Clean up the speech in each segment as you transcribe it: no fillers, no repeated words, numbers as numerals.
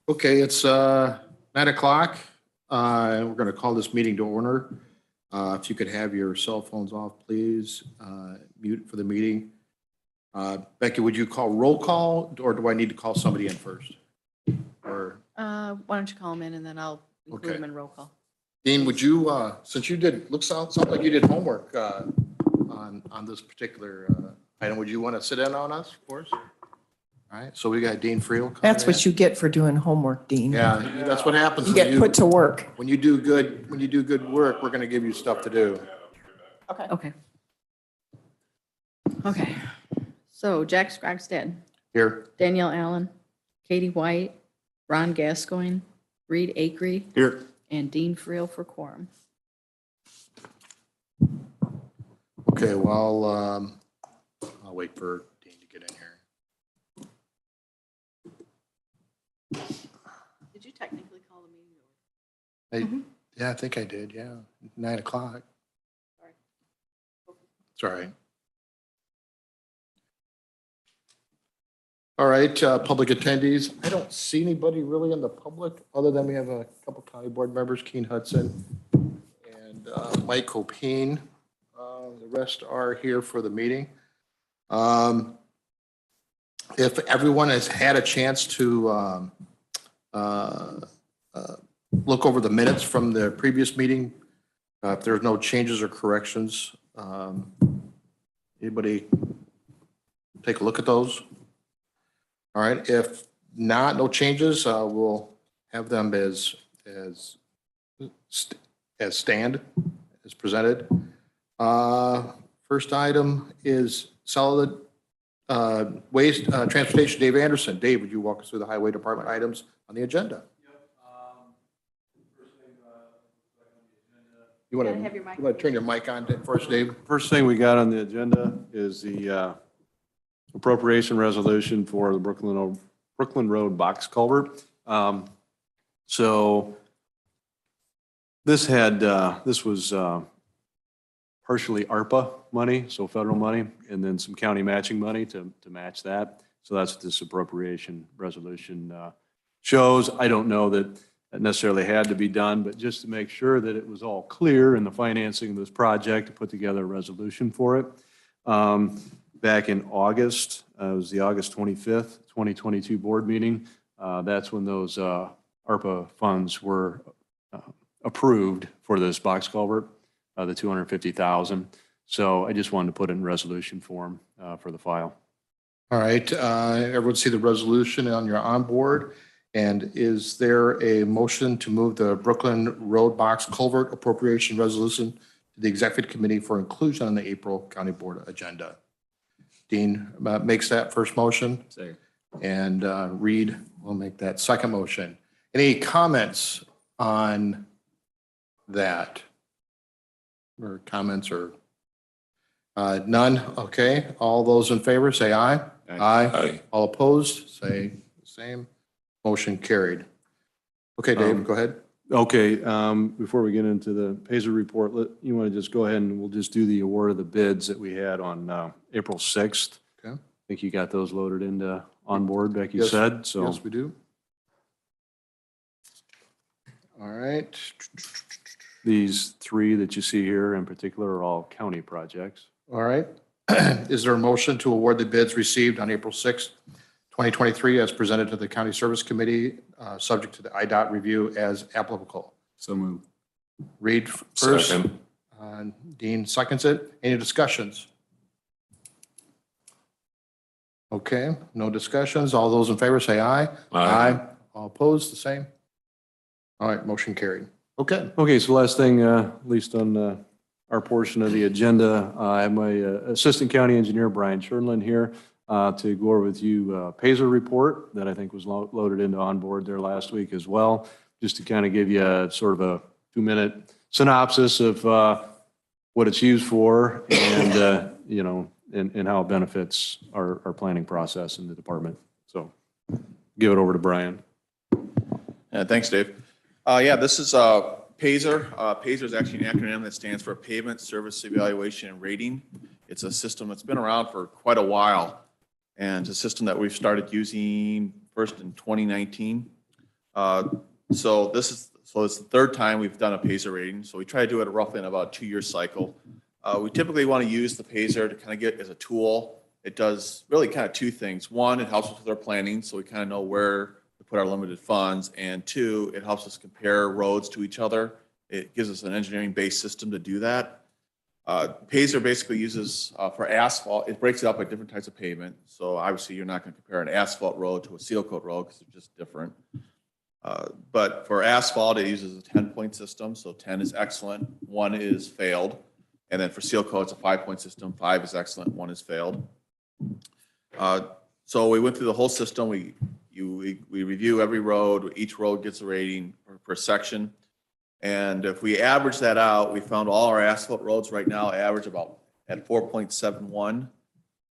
Okay, it's 9 o'clock. We're going to call this meeting to order. If you could have your cell phones off, please. Mute for the meeting. Becky, would you call roll call or do I need to call somebody in first? Or Why don't you call them in and then I'll include Okay. them in roll call. Dean, would you, since you did, sounds like you did homework on this particular item, would you want to sit in on us, of course? All right, so we got Dean Friel coming That's in. what you get for doing homework, Dean. Yeah, that's what happens. You when get put to work. When you do good work, we're going to give you stuff to do. Okay. Okay. So Jack Skagstad, Here. Danielle Allen, Katie White, Ron Gascoigne, Reed Acree, Here. and Dean Friel for quorum. Okay, well, I'll wait for Dean to get in here. Did you technically call the meeting? Yeah, I think I did, yeah. 9 o'clock. Sorry. It's all right. All right, public attendees. I don't see anybody really in the public, other than we have a couple county board members, Keen Hudson and Mike Copine. The rest are here for the meeting. If everyone has had a chance to look over the minutes from the previous meeting, if there's no changes or corrections, anybody take a look at those? All right, if not, no changes, we'll have them as stand, as presented. First item is solid waste transportation. Dave Anderson. Dave, would you walk us through the highway department items on the agenda? You want to turn your mic on first, Dave? First thing we got on the agenda is the appropriation resolution for the Brooklyn Road box culvert. So this was partially ARPA money, so federal money, and then some county matching money to match that. So that's what this appropriation resolution shows. I don't know that it necessarily had to be done, but just to make sure that it was all clear in the financing of this project, to put together a resolution for it. Back in August, it was the August 25th, 2022 board meeting. That's when those ARPA funds were approved for this box culvert, the $250,000. So I just wanted to put it in resolution form for the file. All right, everyone see the resolution on your onboard. And is there a motion to move the Brooklyn Road box culvert appropriation resolution to the executive committee for inclusion on the April County Board agenda? Dean makes that first motion. Second. And Reed will make that second motion. Any comments on that? Or comments or none? Okay, all those in favor say aye. Aye. All opposed, say the same. Motion carried. Okay, Dave, go ahead. Okay, before we get into the Pazer report, you want to just go ahead and we'll just do the award of the bids that we had on April 6th. Okay. I think you got those loaded into onboard, Becky Yes. said, so. Yes, we do. All right. These three that you see here in particular are all county projects. All right. Is there a motion to award the bids received on April 6th, 2023 as presented to the County Service Committee, subject to the IDOT review as applicable? So moved. Reed first. Second. Dean seconds it. Any discussions? Okay, no discussions. All those in favor say aye. Aye. All opposed, the same. All right, motion carried. Okay. Okay, so last thing, at least on our portion of the agenda, I have my Assistant County Engineer, Brian Sherlin, here to go over with you Pazer report that I think was loaded into onboard there last week as well, just to kind of give you a sort of a 2-minute synopsis of what it's used for and, you know, and how it benefits our planning process in the department. So give it over to Brian. Thanks, Dave. Yeah, this is Pazer. Pazer is actually an acronym that stands for Pavement Service Evaluation and Rating. It's a system that's been around for quite a while, and it's a system that we've started using first in 2019. So it's the third time we've done a Paiser rating. So we try to do it roughly in about a 2-year cycle. We typically want to use the Paiser to kind of get as a tool. It does really kind of two things. One, it helps us with our planning, so we kind of know where to put our limited funds. And two, it helps us compare roads to each other. It gives us an engineering-based system to do that. Paiser basically uses, for asphalt, it breaks it up by different types of pavement. So obviously, you're not going to compare an asphalt road to a seal coat road because they're just different. But for asphalt, it uses a 10-point system. So 10 is excellent, 1 is failed. And then for seal coat, it's a 5-point system. 5 is excellent, 1 is failed. So we went through the whole system. We review every road. Each road gets a rating per section. And if we average that out, we found all our asphalt roads right now average about at 4.71,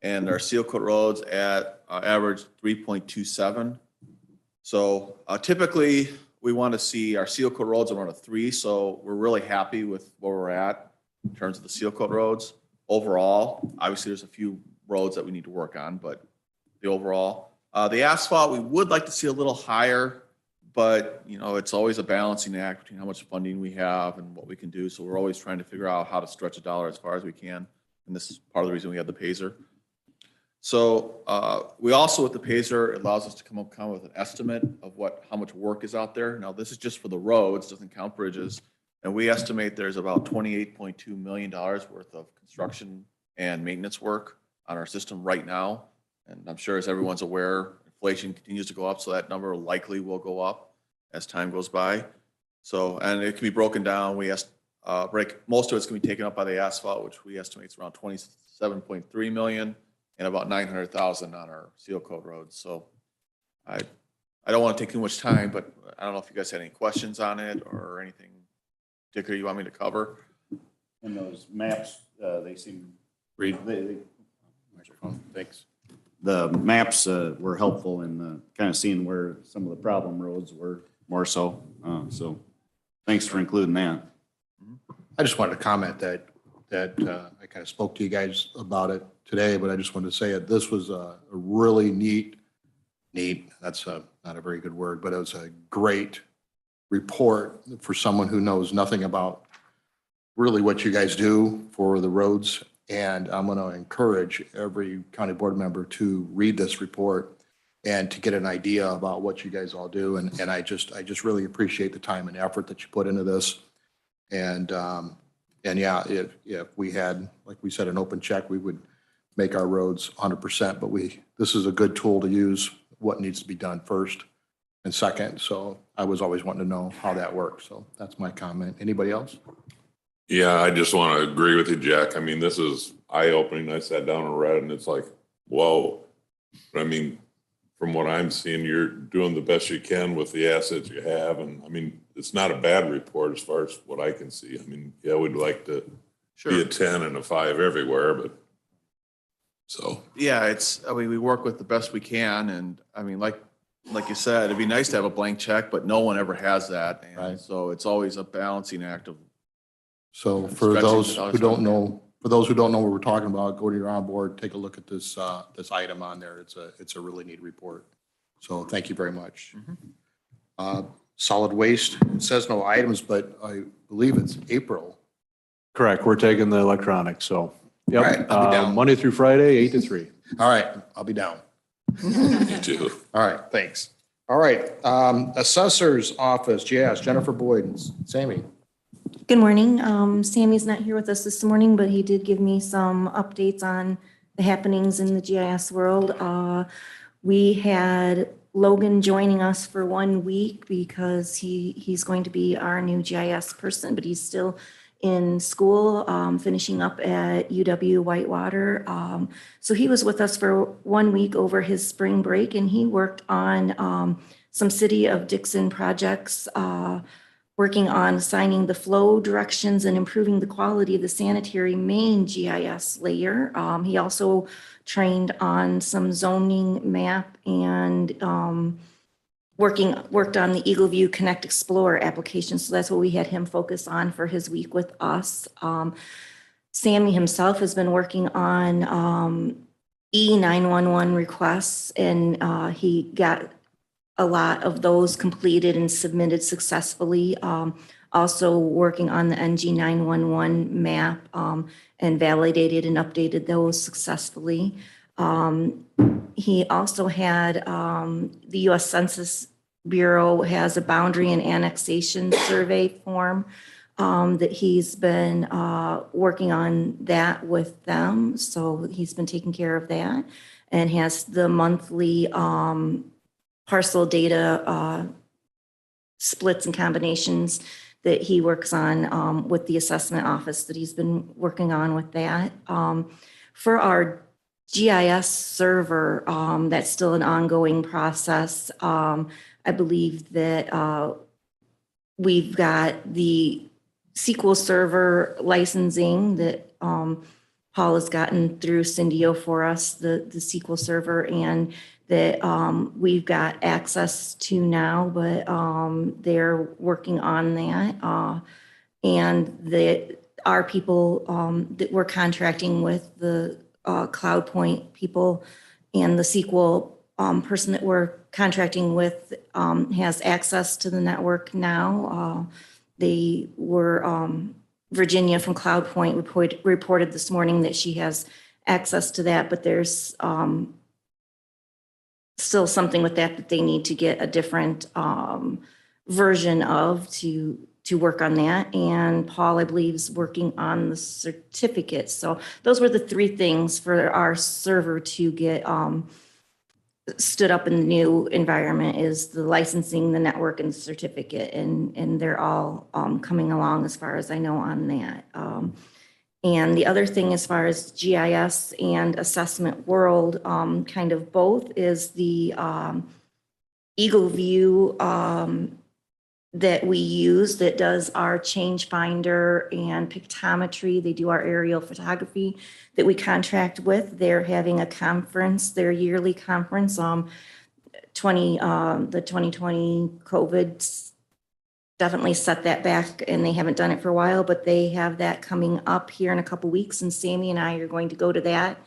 and our seal coat roads at average 3.27. So typically, we want to see our seal coat roads around a 3. So we're really happy with where we're at in terms of the seal coat roads. Overall, obviously, there's a few roads that we need to work on, but the overall, the asphalt, we would like to see a little higher, but it's always a balancing act between how much funding we have and what we can do. So we're always trying to figure out how to stretch a dollar as far as we can. And this is part of the reason we have the Paiser. So we also, with the Paiser, it allows us to come up with an estimate of how much work is out there. Now, this is just for the roads, doesn't count bridges. And we estimate there's about $28.2 million worth of construction and maintenance work on our system right now. And I'm sure, as everyone's aware, inflation continues to go up, so that number likely will go up as time goes by. So, and it can be broken down. Most of it's going to be taken up by the asphalt, which we estimate is around $27.3 million, and about $900,000 on our seal coat roads. So I don't want to take too much time, but I don't know if you guys had any questions on it or anything particular you want me to cover. And those maps, they seem, Read. they, Microphone. Thanks. the maps were helpful in kind of seeing where some of the problem roads were more so. So thanks for including that. I just wanted to comment that I kind of spoke to you guys about it today, but I just wanted to say that this was a really neat, that's not a very good word, but it was a great report for someone who knows nothing about really what you guys do for the roads. And I'm going to encourage every county board member to read this report and to get an idea about what you guys all do. And I just really appreciate the time and effort that you put into this. And yeah, if we had, like we said, an open check, we would make our roads 100%, but this is a good tool to use what needs to be done first and second. So I was always wanting to know how that works. So that's my comment. Anybody else? Yeah, I just want to agree with you, Jack. I mean, this is eye-opening. I sat down and read, and it's like, whoa. But I mean, from what I'm seeing, you're doing the best you can with the assets you have. And I mean, it's not a bad report as far as what I can see. I mean, yeah, we'd like to be a 10 and a 5 everywhere, but so. Yeah, we work with the best we can. And I mean, like you said, it'd be nice to have a blank check, but no one ever has that. And Right. So it's always a balancing act of. So for Stretching those the dollars who don't out know, what we're talking about, go to your onboard, take a look at this item on there. It's a really neat report. So thank you very much. Solid waste, it says no items, but I believe it's April. Correct. We're taking the electronic. So, All right, yep. I'll be down. Monday through Friday, 8 to 3. All right, I'll be down. Me too. All right, thanks. All right, Assessor's Office, yes, Jennifer Boyd and Sammy. Good morning. Sammy's not here with us this morning, but he did give me some updates on the happenings in the GIS world. We had Logan joining us for 1 week because he's going to be our new GIS person, but he's still in school, finishing up at UW Whitewater. So he was with us for 1 week over his spring break, and he worked on some City of Dixon projects, working on assigning the flow directions and improving the quality of the sanitary main GIS layer. He also trained on some zoning map and worked on the Eagleview Connect Explorer application. So that's what we had him focus on for his week with us. Sammy himself has been working on E911 requests, and he got a lot of those completed and submitted successfully. Also working on the NG 911 map and validated and updated those successfully. He also had, the U.S. Census Bureau has a boundary and annexation survey form that he's been working on that with them. So he's been taking care of that and has the monthly parcel data splits and combinations that he works on with the assessment office that he's been working on with that. For our GIS server, that's still an ongoing process. I believe that we've got the SQL Server licensing that Paul has gotten through Syndio for us, the SQL Server, and that we've got access to now, but they're working on that. And that our people that we're contracting with, the CloudPoint people and the SQL person that we're contracting with has access to the network now. They were, Virginia from CloudPoint reported this morning that she has access to that, but there's still something with that they need to get a different version of to work on that. And Paul, I believe, is working on the certificate. So those were the three things for our server to get stood up in the new environment, is the licensing, the network, and the certificate. And they're all coming along as far as I know on that. And the other thing, as far as GIS and Assessment World, kind of both, is the Eagle View that we use that does our change finder and pictometry. They do our aerial photography that we contract with. They're having a conference, their yearly conference. The 2020 COVID definitely set that back, and they haven't done it for a while, but they have that coming up here in a couple weeks, and Sammy and I are going to go to that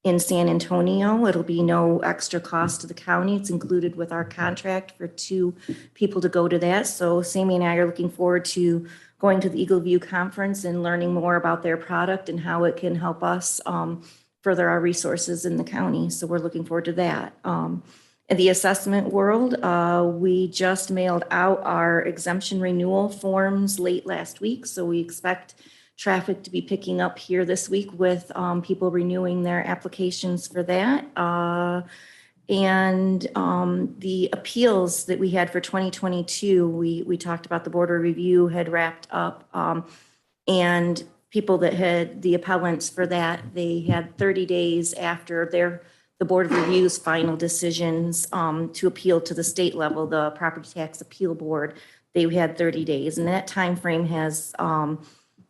in San Antonio. It'll be no extra cost to the county. It's included with our contract for 2 people to go to that. So Sammy and I are looking forward to going to the Eagle View Conference and learning more about their product and how it can help us further our resources in the county. So we're looking forward to that. In the Assessment World, we just mailed out our exemption renewal forms late last week. So we expect traffic to be picking up here this week with people renewing their applications for that. And the appeals that we had for 2022, we talked about the Board of Review had wrapped up, and people that had the appellants for that, they had 30 days after the Board of Review's final decisions to appeal to the state level, the Property Tax Appeal Board. They had 30 days, and that time frame has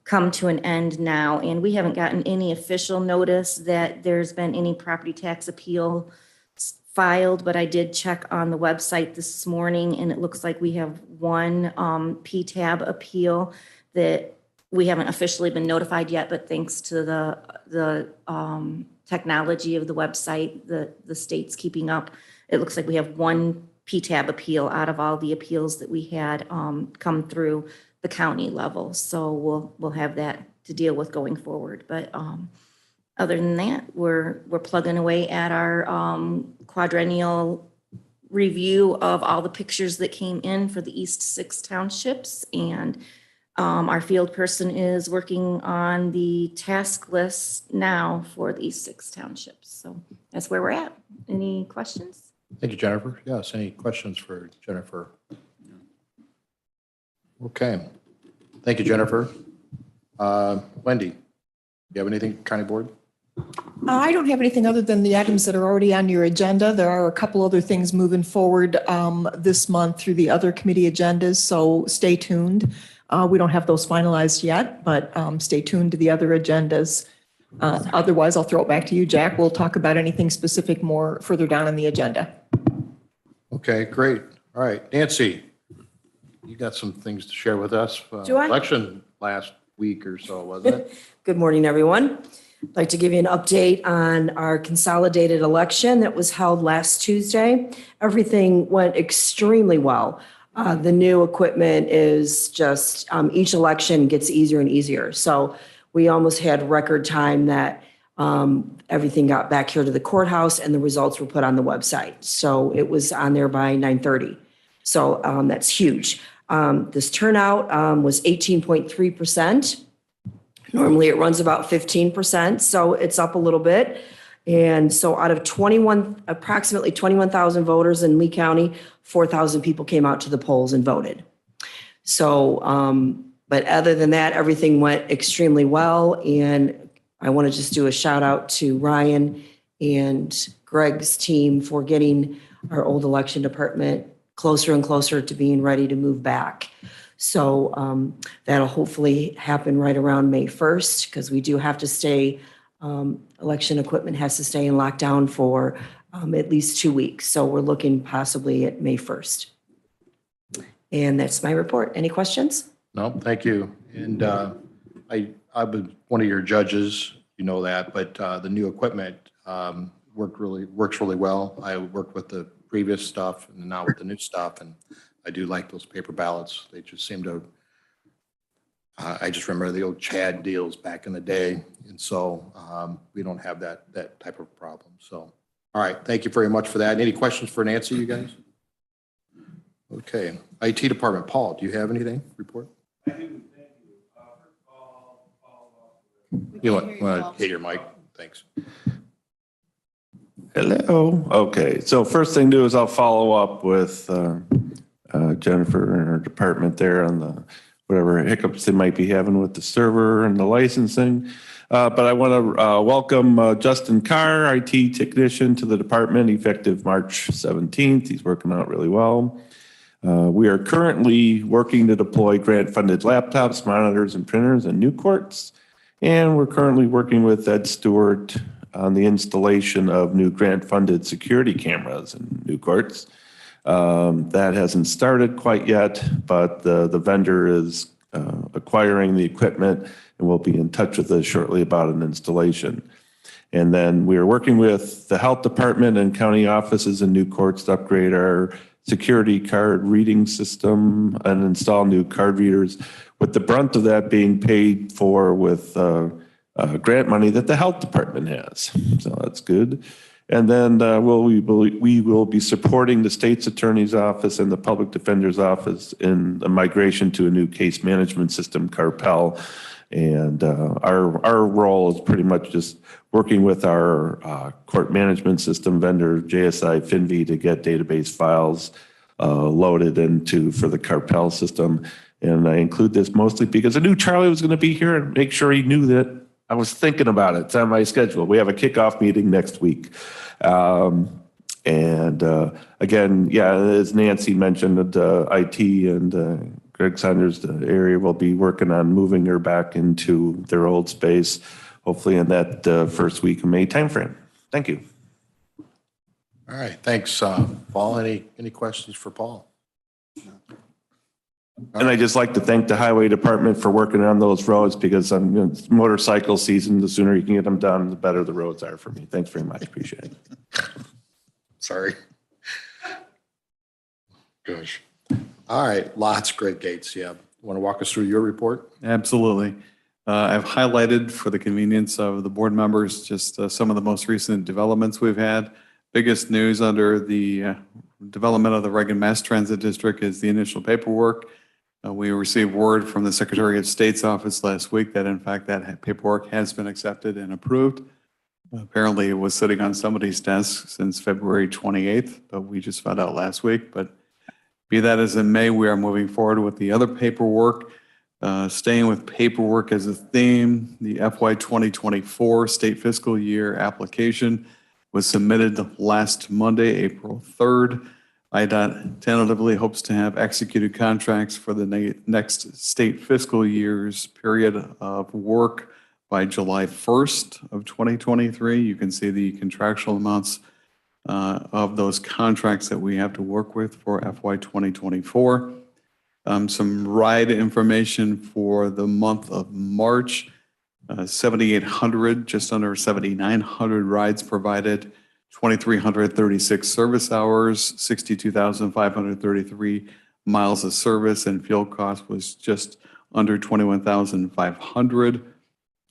come to an end now, and we haven't gotten any official notice that there's been any property tax appeal filed, but I did check on the website this morning, and it looks like we have one PTAB appeal that we haven't officially been notified yet, but thanks to the technology of the website, the state's keeping up. It looks like we have one PTAB appeal out of all the appeals that we had come through the county level. So we'll have that to deal with going forward. But other than that, we're plugging away at our quadrennial review of all the pictures that came in for the East 6 townships. And our field person is working on the task list now for the East 6 townships. So that's where we're at. Any questions? Thank you, Jennifer. Yes, any questions for Jennifer? Okay. Thank you, Jennifer. Wendy, do you have anything, County Board? I don't have anything other than the items that are already on your agenda. There are a couple other things moving forward this month through the other committee agendas, so stay tuned. We don't have those finalized yet, but stay tuned to the other agendas. Otherwise, I'll throw it back to you, Jack. We'll talk about anything specific more further down on the agenda. Okay, great. All right, Nancy, you got some things to share with us. Do I? Election last week or so, wasn't it? Good morning, everyone. I'd like to give you an update on our consolidated election that was held last Tuesday. Everything went extremely well. The new equipment is just, each election gets easier and easier. So we almost had record time that everything got back here to the courthouse and the results were put on the website. So it was on there by 9:30. So that's huge. This turnout was 18.3%. Normally it runs about 15%, so it's up a little bit. And so out of approximately 21,000 voters in Lee County, 4,000 people came out to the polls and voted. So, but other than that, everything went extremely well. And I want to just do a shout out to Ryan and Greg's team for getting our old election department closer and closer to being ready to move back. So that'll hopefully happen right around May 1st, because we do have to stay, election equipment has to stay in lockdown for at least 2 weeks. So we're looking possibly at May 1st. And that's my report. Any questions? No, thank you. And I was one of your judges, you know that, but the new equipment works really well. I worked with the previous stuff and now with the new stuff, and I do like those paper ballots. They just seem to, I just remember the old Chad deals back in the day. And so we don't have that type of problem. So, all right. Thank you very much for that. Any questions for Nancy, you guys? Okay. IT department, Paul, do you have anything? Report? I do. Thank you. You want to hit your mic? Thanks. Hello. Okay. So first thing to do is I'll follow up with Jennifer and her department there on the whatever hiccups they might be having with the server and the licensing. But I want to welcome Justin Carr, IT technician, to the department effective March 17th. He's working out really well. We are currently working to deploy grant-funded laptops, monitors, and printers in new courts. And we're currently working with Ed Stewart on the installation of new grant-funded security cameras in new courts. That hasn't started quite yet, but the vendor is acquiring the equipment, and we'll be in touch with us shortly about an installation. And then we are working with the health department and county offices in new courts to upgrade our security card reading system and install new card readers, with the brunt of that being paid for with grant money that the health department has. So that's good. And then we will be supporting the state's attorney's office and the public defender's office in the migration to a new case management system, Carpel. And our role is pretty much just working with our court management system vendor, JSI Finvi, to get database files loaded into for the Carpel system. And I include this mostly because I knew Charlie was going to be here and make sure he knew that I was thinking about it. It's on my schedule. We have a kickoff meeting next week. Again, yeah, as Nancy mentioned, IT and Greg Saunders, the area will be working on moving her back into their old space, hopefully in that first week of May timeframe. Thank you. All right. Thanks, Paul. Any questions for Paul? And I just like to thank the highway department for working on those roads, because it's motorcycle season. The sooner you can get them done, the better the roads are for me. Thanks very much. Appreciate it. Sorry. Gosh. All right. Lots, Greg Gates. Yeah. Want to walk us through your report? Absolutely. I've highlighted for the convenience of the board members just some of the most recent developments we've had. Biggest news under the development of the Reagan Mass Transit District is the initial paperwork. We received word from the Secretary of State's office last week that in fact that paperwork has been accepted and approved. Apparently it was sitting on somebody's desk since February 28th, but we just found out last week. But be that as it may, we are moving forward with the other paperwork. Staying with paperwork as a theme, the FY 2024 state fiscal year application was submitted last Monday, April 3rd. IDOT tentatively hopes to have executed contracts for the next state fiscal year's period of work by July 1st of 2023. You can see the contractual amounts of those contracts that we have to work with for FY 2024. Some ride information for the month of March. 7,800, just under 7,900 rides provided, 2,336 service hours, 62,533 miles of service, and fuel cost was just under 21,500.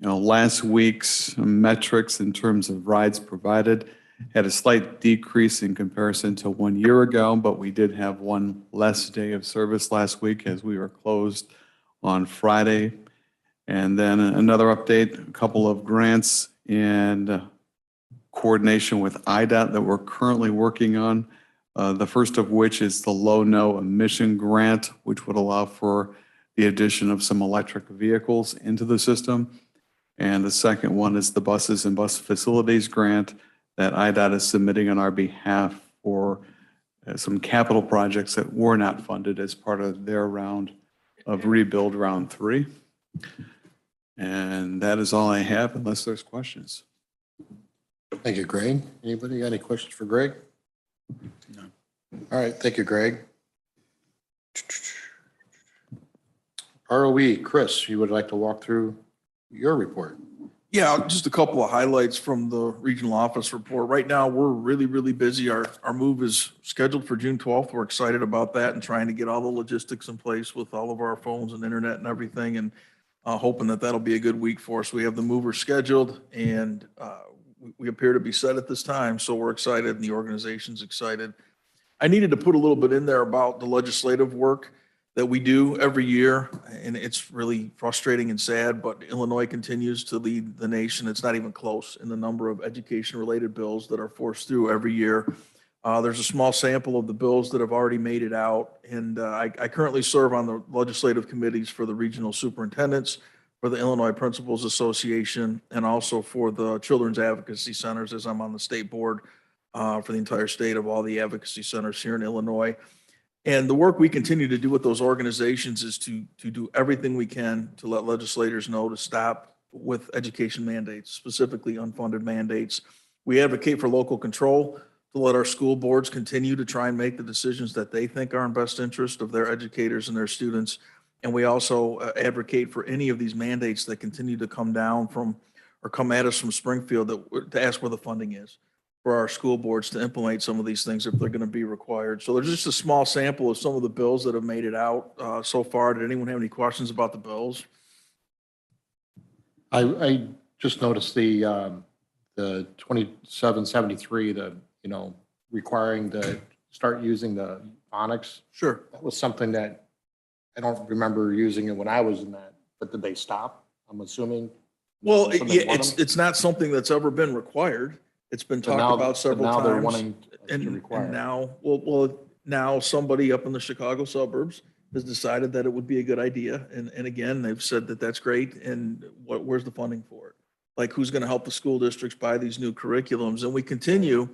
Last week's metrics in terms of rides provided had a slight decrease in comparison to 1 year ago, but we did have one less day of service last week as we were closed on Friday. And then another update, a couple of grants and coordination with IDOT that we're currently working on. The first of which is the low-no emission grant, which would allow for the addition of some electric vehicles into the system. And the second one is the buses and bus facilities grant that IDOT is submitting on our behalf for some capital projects that were not funded as part of their round of rebuild round 3. And that is all I have unless there's questions. Thank you, Greg. Anybody got any questions for Greg? No. All right, thank you, Greg. ROE, Chris, you would like to walk through your report? Yeah, just a couple of highlights from the regional office report. Right now, we're really, really busy. Our move is scheduled for June 12th. We're excited about that and trying to get all the logistics in place with all of our phones and internet and everything, and hoping that that'll be a good week for us. We have the mover scheduled, and we appear to be set at this time, so we're excited and the organization's excited. I needed to put a little bit in there about the legislative work that we do every year, and it's really frustrating and sad, but Illinois continues to lead the nation. It's not even close in the number of education-related bills that are forced through every year. There's a small sample of the bills that have already made it out, and I currently serve on the legislative committees for the regional superintendents, for the Illinois Principals Association, and also for the Children's Advocacy Centers, as I'm on the state board for the entire state of all the advocacy centers here in Illinois. And the work we continue to do with those organizations is to do everything we can to let legislators know to stop with education mandates, specifically unfunded mandates. We advocate for local control to let our school boards continue to try and make the decisions that they think are in best interest of their educators and their students. And we also advocate for any of these mandates that continue to come down from or come at us from Springfield to ask where the funding is for our school boards to implement some of these things if they're going to be required. So there's just a small sample of some of the bills that have made it out so far. Did anyone have any questions about the bills? I just noticed the 2773, requiring to start using the phonics. Sure. That was something that I don't remember using it when I was in that, but did they stop? I'm assuming. Well, Somebody yeah, want them? it's not something that's ever been required. It's been But talked now- about but several now they're times. wanting to require And it. now, now somebody up in the Chicago suburbs has decided that it would be a good idea. And again, they've said that that's great. And where's the funding for it? Like, who's going to help the school districts buy these new curriculums? And we continue.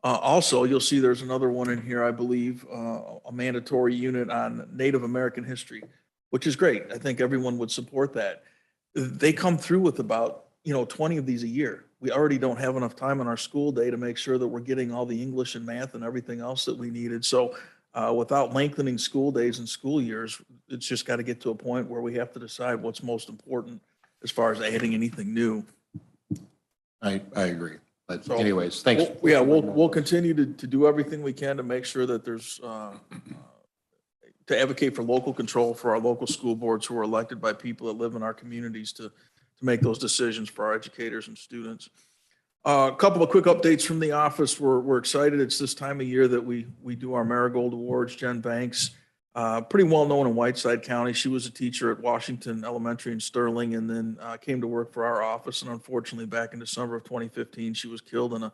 Also, you'll see there's another one in here, I believe, a mandatory unit on Native American history, which is great. I think everyone would support that. They come through with about 20 of these a year. We already don't have enough time on our school day to make sure that we're getting all the English and math and everything else that we needed. So without lengthening school days and school years, it's just got to get to a point where we have to decide what's most important as far as adding anything new. I agree. But So, anyways, thanks. We'll continue to do everything we can to make sure that there's, to advocate for local control for our local school boards who are elected by people that live in our communities to make those decisions for our educators and students. A couple of quick updates from the office. We're excited. It's this time of year that we do our Marigold Awards. Jen Banks, pretty well known in Whiteside County. She was a teacher at Washington Elementary in Sterling and then came to work for our office. And unfortunately, back in December of 2015, she was killed in an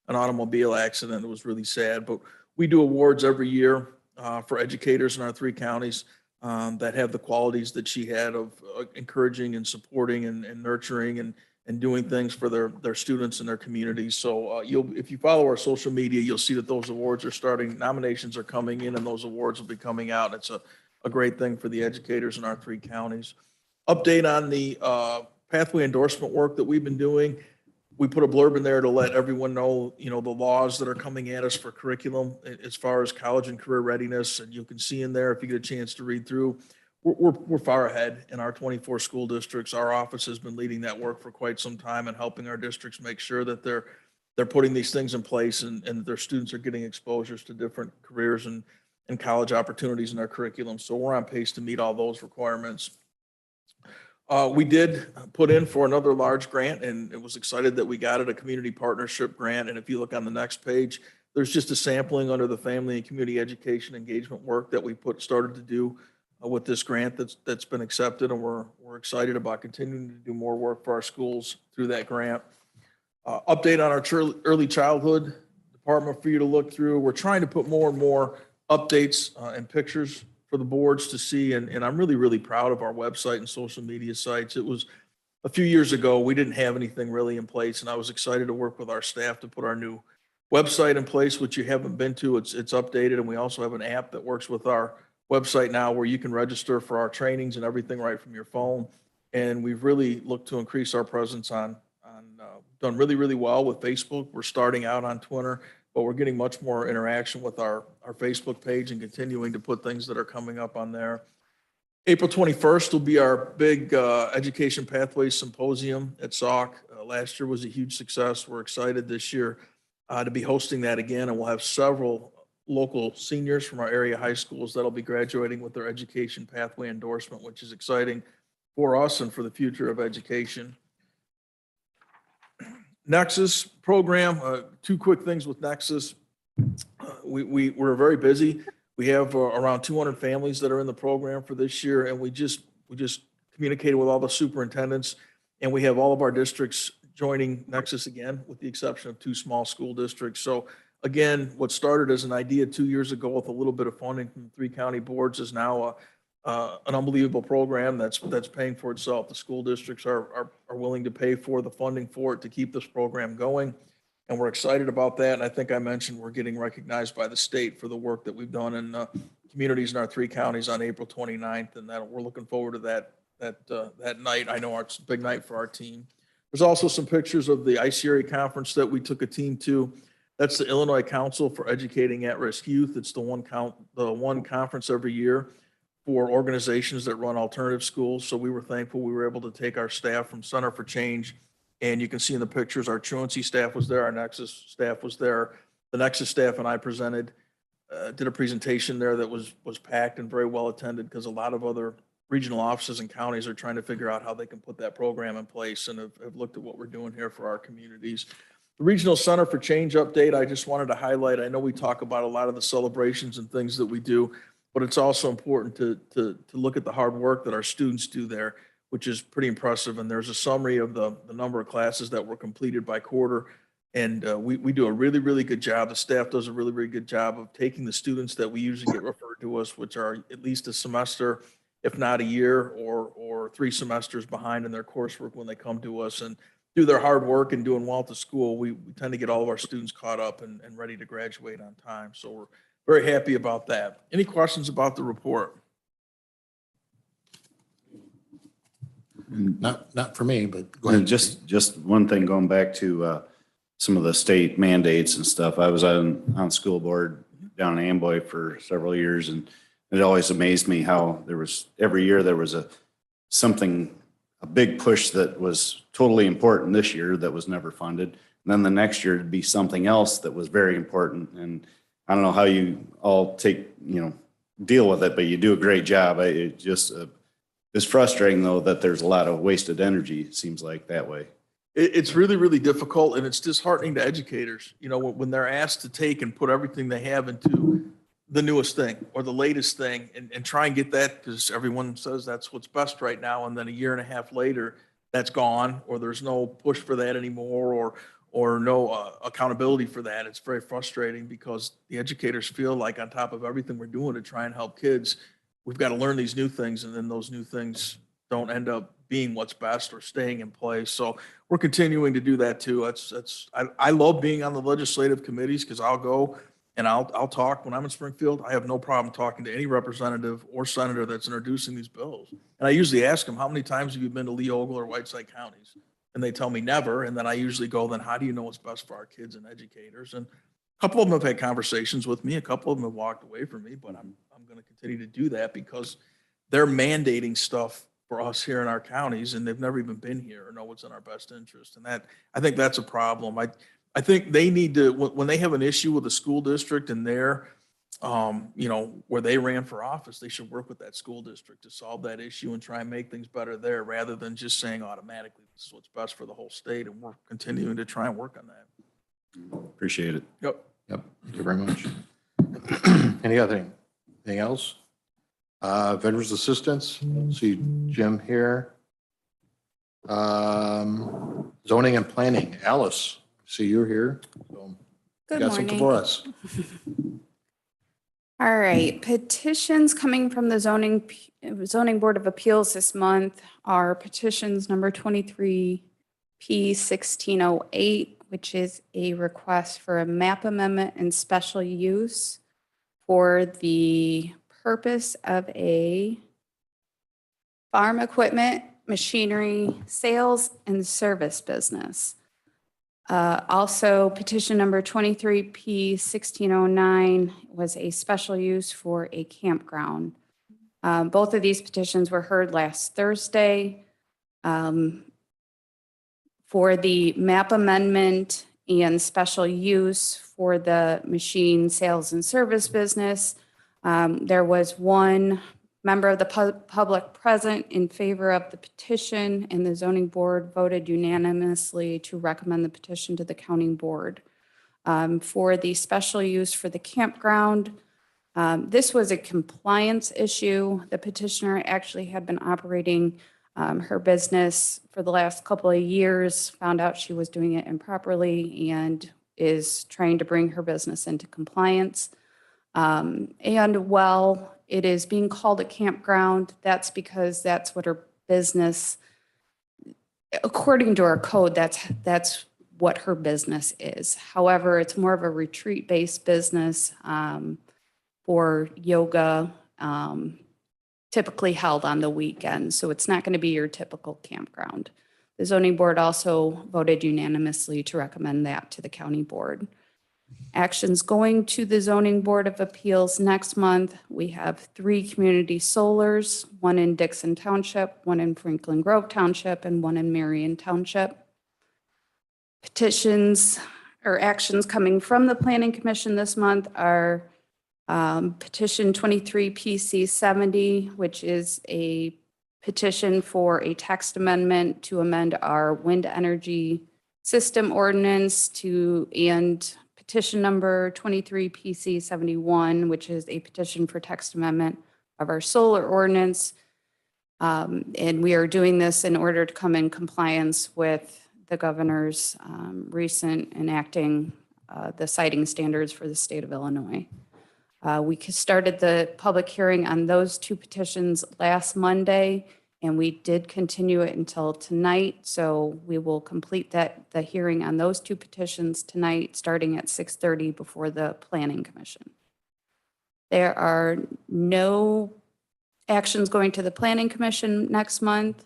automobile accident. It was really sad. But we do awards every year for educators in our 3 counties that have the qualities that she had of encouraging and supporting and nurturing and doing things for their students and their communities. So if you follow our social media, you'll see that those awards are starting, nominations are coming in, and those awards will be coming out. It's a great thing for the educators in our 3 counties. Update on the pathway endorsement work that we've been doing. We put a blurb in there to let everyone know, the laws that are coming at us for curriculum as far as college and career readiness. And you can see in there, if you get a chance to read through, we're far ahead in our 24 school districts. Our office has been leading that work for quite some time and helping our districts make sure that they're putting these things in place and their students are getting exposures to different careers and college opportunities in our curriculum. So we're on pace to meet all those requirements. We did put in for another large grant, and it was excited that we got it, a community partnership grant. And if you look on the next page, there's just a sampling under the family and community education engagement work that we started to do with this grant that's been accepted, and we're excited about continuing to do more work for our schools through that grant. Update on our early childhood department for you to look through. We're trying to put more and more updates and pictures for the boards to see, and I'm really, really proud of our website and social media sites. It was a few years ago, we didn't have anything really in place, and I was excited to work with our staff to put our new website in place, which you haven't been to. It's updated, and we also have an app that works with our website now where you can register for our trainings and everything right from your phone. And we've really looked to increase our presence done really, really well with Facebook. We're starting out on Twitter, but we're getting much more interaction with our Facebook page and continuing to put things that are coming up on there. April 21st will be our big Education Pathways Symposium at Sauk. Last year was a huge success. We're excited this year to be hosting that again, and we'll have several local seniors from our area high schools that'll be graduating with their education pathway endorsement, which is exciting for us and for the future of education. Nexus program, two quick things with Nexus. We're very busy. We have around 200 families that are in the program for this year, and we just communicated with all the superintendents, and we have all of our districts joining Nexus again, with the exception of 2 small school districts. So again, what started as an idea 2 years ago with a little bit of funding from 3 county boards is now an unbelievable program that's paying for itself. The school districts are willing to pay for the funding for it to keep this program going. And we're excited about that. And I think I mentioned we're getting recognized by the state for the work that we've done in communities in our 3 counties on April 29th. And that we're looking forward to that night. I know it's a big night for our team. There's also some pictures of the ICRA conference that we took a team to. That's the Illinois Council for Educating At-Risk Youth. It's the one conference every year for organizations that run alternative schools. So we were thankful we were able to take our staff from Center for Change. And you can see in the pictures, our truancy staff was there, our Nexus staff was there. The Nexus staff and I did a presentation there that was packed and very well attended, because a lot of other regional offices and counties are trying to figure out how they can put that program in place, and have looked at what we're doing here for our communities. The Regional Center for Change update, I just wanted to highlight. I know we talk about a lot of the celebrations and things that we do, but it's also important to look at the hard work that our students do there, which is pretty impressive. And there's a summary of the number of classes that were completed by quarter. And we do a really, really good job. The staff does a really, really good job of taking the students that we usually get referred to us, which are at least a semester, if not a year, or 3 semesters behind in their coursework when they come to us, and do their hard work and doing well at the school. We tend to get all of our students caught up and ready to graduate on time. So we're very happy about that. Any questions about the report? Not for me, but go And ahead. just one thing, going back to some of the state mandates and stuff. I was on school board down in Amboy for several years, and it always amazed me how every year there was a big push that was totally important this year that was never funded. And then the next year it'd be something else that was very important. And I don't know how you all deal with it, but you do a great job. It just it's frustrating though that there's a lot of wasted energy, it seems like, that way. It's really, really difficult, and it's disheartening to educators, when they're asked to take and put everything they have into the newest thing or the latest thing and try and get that, because everyone says that's what's best right now. And then a year and a half later, that's gone, or there's no push for that anymore, or no accountability for that. It's very frustrating, because the educators feel like on top of everything we're doing to try and help kids, we've got to learn these new things, and then those new things don't end up being what's best or staying in place. So we're continuing to do that too. I love being on the legislative committees, because I'll go and I'll talk when I'm in Springfield. I have no problem talking to any representative or senator that's introducing these bills. And I usually ask them, how many times have you been to Lee Ogle or Whiteside counties? And they tell me never. And then I usually go, then how do you know what's best for our kids and educators? And a couple of them have had conversations with me. A couple of them have walked away from me, but I'm going to continue to do that, because they're mandating stuff for us here in our counties, and they've never even been here or know what's in our best interest. And that, I think that's a problem. I think they need to, when they have an issue with a school district and their, you know, where they ran for office, they should work with that school district to solve that issue and try and make things better there, rather than just saying automatically, this is what's best for the whole state. And we're continuing to try and work on that. Appreciate it. Yep. Yep, thank you very much. Anything else? Vendors assistance, see Jim here. Zoning and planning, Alice, see you here. So, Good got something morning. for us. All right, petitions coming from the zoning board of appeals this month are petitions number 23 P1608, which is a request for a map amendment and special use for the purpose of a farm equipment, machinery, sales, and service business. Also, petition number 23P1609 was a special use for a campground. Both of these petitions were heard last Thursday. For the map amendment and special use for the machine sales and service business, there was one member of the public present in favor of the petition, and the zoning board voted unanimously to recommend the petition to the county board. For the special use for the campground, this was a compliance issue. The petitioner actually had been operating her business for the last couple of years, found out she was doing it improperly, and is trying to bring her business into compliance. And while it is being called a campground, that's because that's what her business, according to our code, that's what her business is. However, it's more of a retreat-based business for yoga, typically held on the weekend. So it's not going to be your typical campground. The zoning board also voted unanimously to recommend that to the county board. Actions going to the zoning board of appeals next month. We have 3 community solars, one in Dixon Township, one in Franklin Grove Township, and one in Marion Township. Petitions or actions coming from the Planning Commission this month are petition 23 PC 70, which is a petition for a text amendment to amend our wind energy system ordinance and petition number 23 PC 71, which is a petition for text amendment of our solar ordinance. And we are doing this in order to come in compliance with the governor's recent enacting the siting standards for the state of Illinois. We started the public hearing on those 2 petitions last Monday, and we did continue it until tonight. So we will complete the hearing on those 2 petitions tonight, starting at 6:30 before the Planning Commission. There are no actions going to the Planning Commission next month.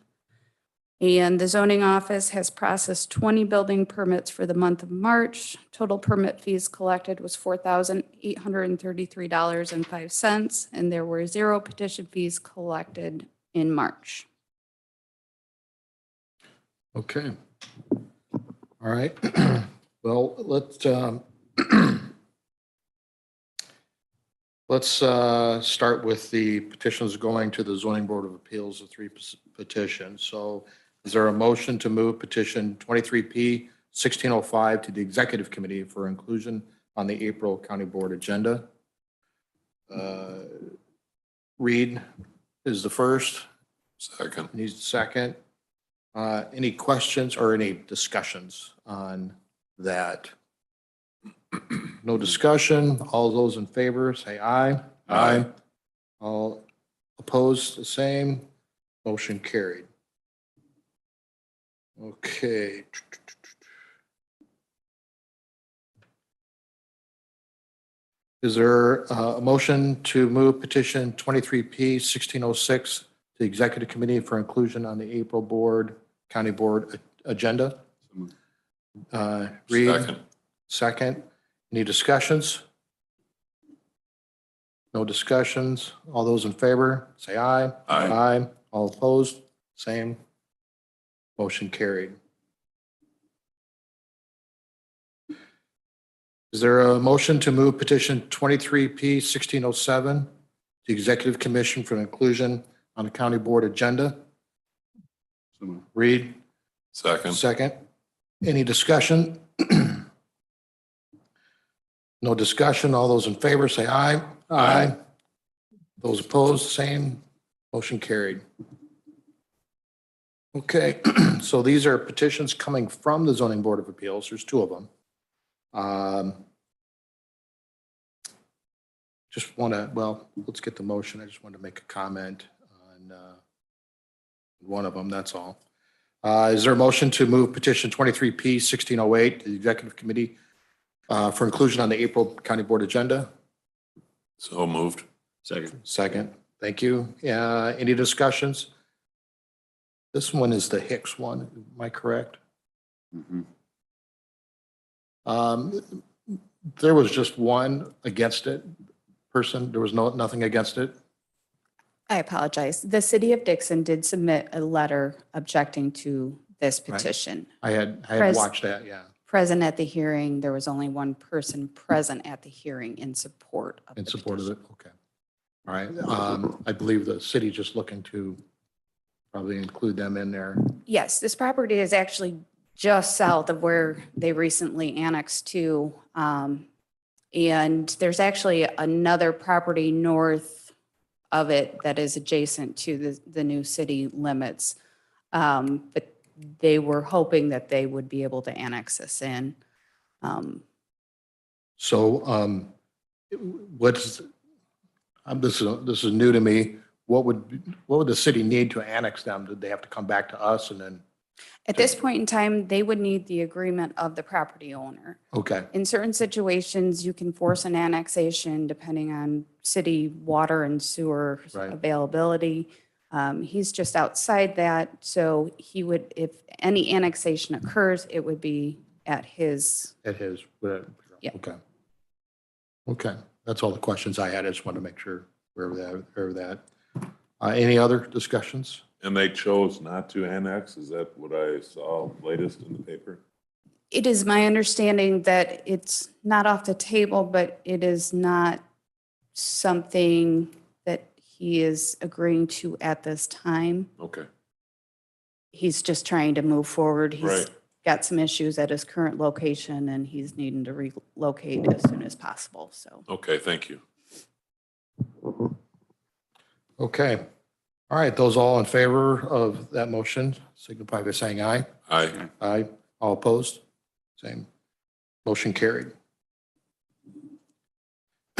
And the zoning office has processed 20 building permits for the month of March. Total permit fees collected was $4,833.05, and there were 0 petition fees collected in March. Okay. All right. Well, let's start with the petitions going to the zoning board of appeals, the 3 petitions. So is there a motion to move petition 23P 1605 to the executive committee for inclusion on the April county board agenda? Reed is the first. Second. Needs a second. Any questions or any discussions on that? No discussion. All those in favor, say aye. Aye. All opposed, the same. Motion carried. Okay. Is there a motion to move petition 23P 1606 to the executive committee for inclusion on the April county board agenda? Reed, Second. second. Any discussions? No discussions. All those in favor, say aye. Aye. Aye. All opposed, same. Motion carried. Is there a motion to move petition 23P 1607 to Executive Commission for inclusion on the county board agenda? So moved. Reed, Second. second. Any discussion? No discussion. All those in favor say aye. Aye. Those opposed, same. Motion carried. Okay, so these are petitions coming from the Zoning Board of Appeals. There's two of them. Just want to, well, let's get the motion. I just wanted to make a comment on one of them, that's all. Is there a motion to move petition 23P 1608 to the Executive Committee for inclusion on the April County Board agenda? So moved. Second. Second, thank you. Any discussions? This one is the Hicks one, am I correct? Mhm. There was just one against it person. There was nothing against it. I apologize. The city of Dixon did submit a letter objecting to this Right. petition. I had Pres- watched that, yeah, Present at the hearing, there was only one person present at the hearing in support of in the support of petition. it. Okay. All right. I believe the city just looking to probably include them in there. Yes, this property is actually just south of where they recently annexed to. And there's actually another property north of it that is adjacent to the new city limits. But they were hoping that they would be able to annex this in. So what's, this is new to me. What would the city need to annex them? Did they have to come back to us and then, At this point in time, they would need the agreement of the property owner. okay, In certain situations, you can force an annexation depending on city water and sewer Right. availability. He's just outside that, so he would, if any annexation occurs, it would be at his, at his, whatever. Yeah. Okay. Okay, that's all the questions I had. I just wanted to make sure wherever that. Any other discussions? And they chose not to annex? Is that what I saw latest in the paper? it is my understanding that it's not off the table, but it is not something that he is agreeing to at this time. Okay, He's just trying to move forward. He's right. got some issues at his current location and he's needing to relocate as soon as possible, so. Okay, thank you. Okay. All right, those all in favor of that motion signify by saying aye. Aye. Aye. All opposed? Same. Motion carried.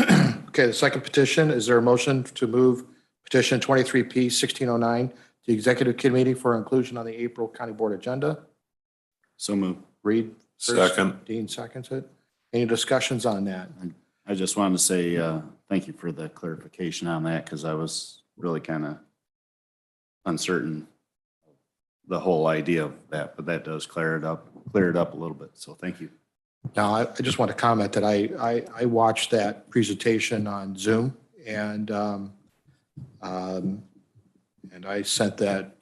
Okay, the second petition, is there a motion to move petition 23P 1609 to the Executive Committee for inclusion on the April County Board agenda? So moved. Reed? first, Second. Dean seconds it. Any discussions on that? I just wanted to say, thank you for the clarification on that, because I was really kind of uncertain of the whole idea of that, but that does clear it up a little bit. So thank you. Now, I just want to comment that I watched that presentation on Zoom and I sent that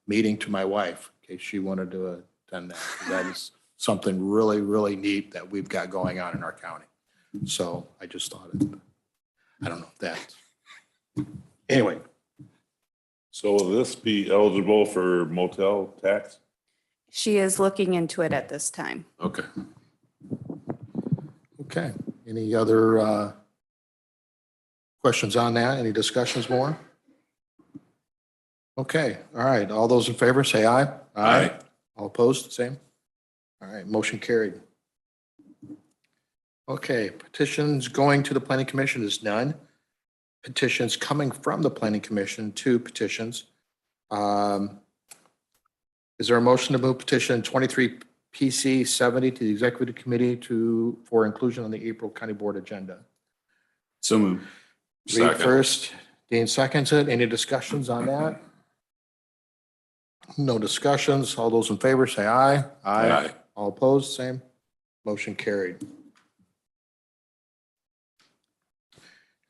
meeting to my wife in case she wanted to attend that. That is something really, really neat that we've got going on in our county. So I just thought I don't know if that. Anyway, So will this be eligible for motel tax? She is looking into it at this time. Okay. okay. Any other questions on that? Any discussions more? Okay, all right. All those in favor, say aye. Aye. All opposed, same? All right, motion carried. Okay, petitions going to the planning commission is none. Petitions coming from the planning commission, 2 petitions. Is there a motion to move petition 23 PC 70 to the executive committee for inclusion on the April County Board agenda? So moved. Reed Second. first, Dean seconds it. Any discussions on that? No discussions. All those in favor say aye. Aye. All opposed, same. Motion carried.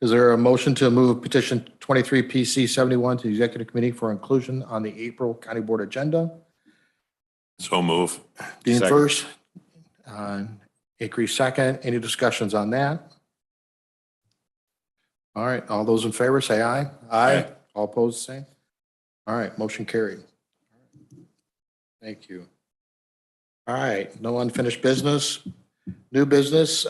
Is there a motion to move petition 23 PC 71 to the executive committee for inclusion on the April county board agenda? So move. Dean Second. first, Acree second. Any discussions on that? All right, all those in favor say aye. Aye. All opposed, same. All right, motion carried. Thank you. All right, no unfinished business. New business,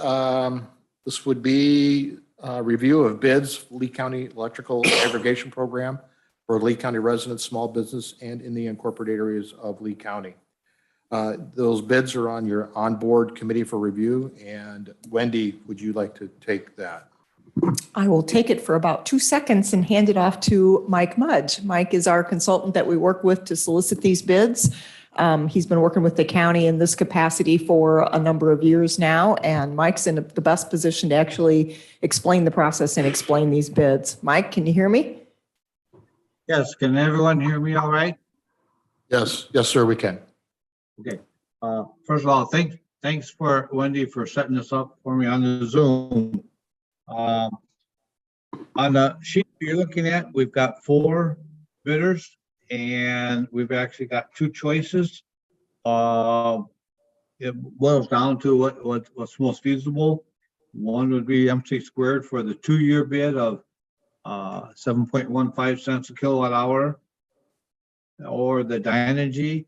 this would be a review of bids, Lee County Electrical Aggregation Program for Lee County residents, small business, and in the incorporated areas of Lee County. Those bids are on your onboard committee for review. And Wendy, would you like to take that? I will take it for about 2 seconds and hand it off to Mike Mudge. Mike is our consultant that we work with to solicit these bids. He's been working with the county in this capacity for a number of years now, and Mike's in the best position to actually explain the process and explain these bids. Mike, can you hear me? Yes, can everyone hear me all right? Yes, yes, sir, we can. Okay. First of all, thanks for Wendy for setting this up for me on the Zoom. On the sheet you're looking at, we've got 4 bidders and we've actually got 2 choices. It boils down to what's most feasible. One would be MC Squared for the 2-year bid of 7.15 cents a kilowatt hour, or the Dynegy,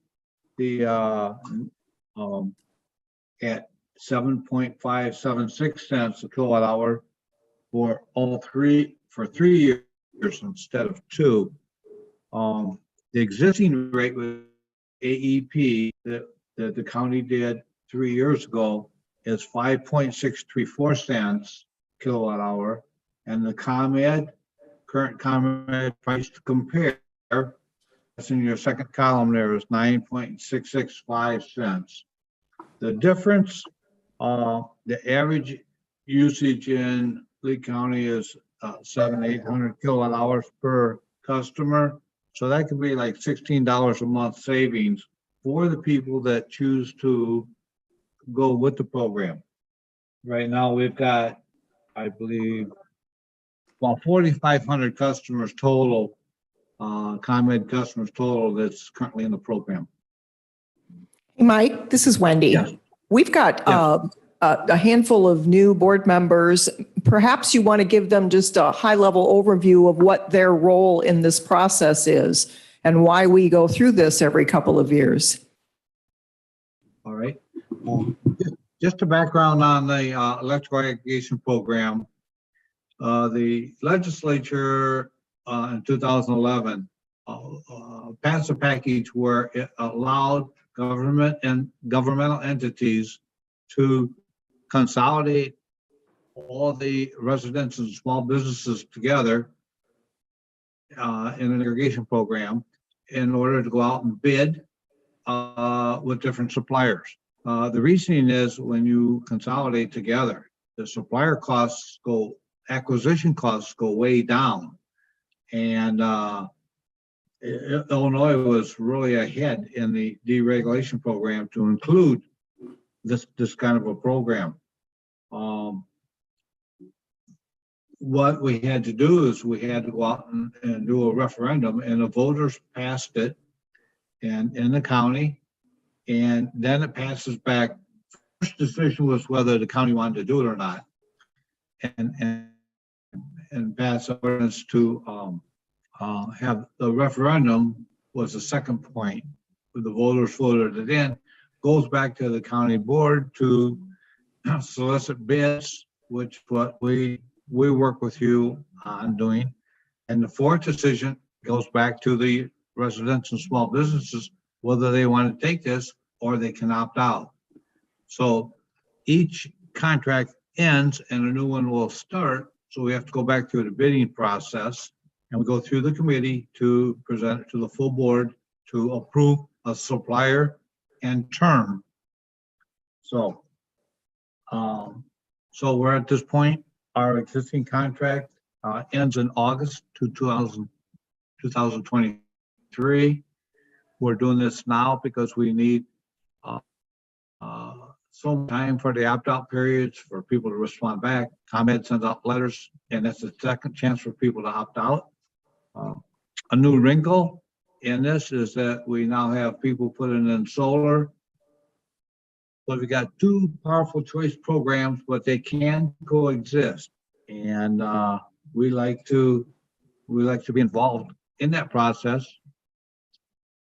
at 7.576 cents a kilowatt hour for all 3 for 3 years instead of 2. The existing rate with AEP that the county did 3 years ago is 5.634 cents kilowatt hour, and the current ComEd price to compare, that's in your second column there, is 9.665 cents. The difference, the average usage in Lee County is 700-800 kilowatt hours per customer. So that could be like $16 a month savings for the people that choose to go with the program. Right now, we've got, I believe, well, 4,500 customers total, ComEd customers total that's currently in the program. Hey, Mike, this is Wendy. Yes. We've got a handful of new board members. Perhaps you want to give them just a high-level overview of what their role in this process is and why we go through this every couple of years. All right. Just a background on the electrical aggregation program. The legislature in 2011 passed a package where it allowed government and governmental entities to consolidate all the residents and small businesses together in an irrigation program in order to go out and bid with different suppliers. The reasoning is when you consolidate together, the supplier costs acquisition costs go way down. And Illinois was really ahead in the deregulation program to include this kind of a program. What we had to do is we had to go out and do a referendum, and the voters passed it and in the county, and then it passes back. First decision was whether the county wanted to do it or not, and pass ordinance to have the referendum was the second point. The voters voted it in, goes back to the county board to solicit bids, which what we work with you on doing. And the fourth decision goes back to the residents and small businesses, whether they want to take this or they can opt out. So each contract ends and a new one will start. So we have to go back through the bidding process, and we go through the committee to present it to the full board to approve a supplier and term. So, so we're at this point. Our existing contract ends in August 2023. We're doing this now because we need some time for the opt-out periods for people to respond back. ComEd sends out letters, and that's the second chance for people to opt out. A new wrinkle in this is that we now have people putting in solar. But we got two powerful choice programs, but they can coexist. And we like to be involved in that process.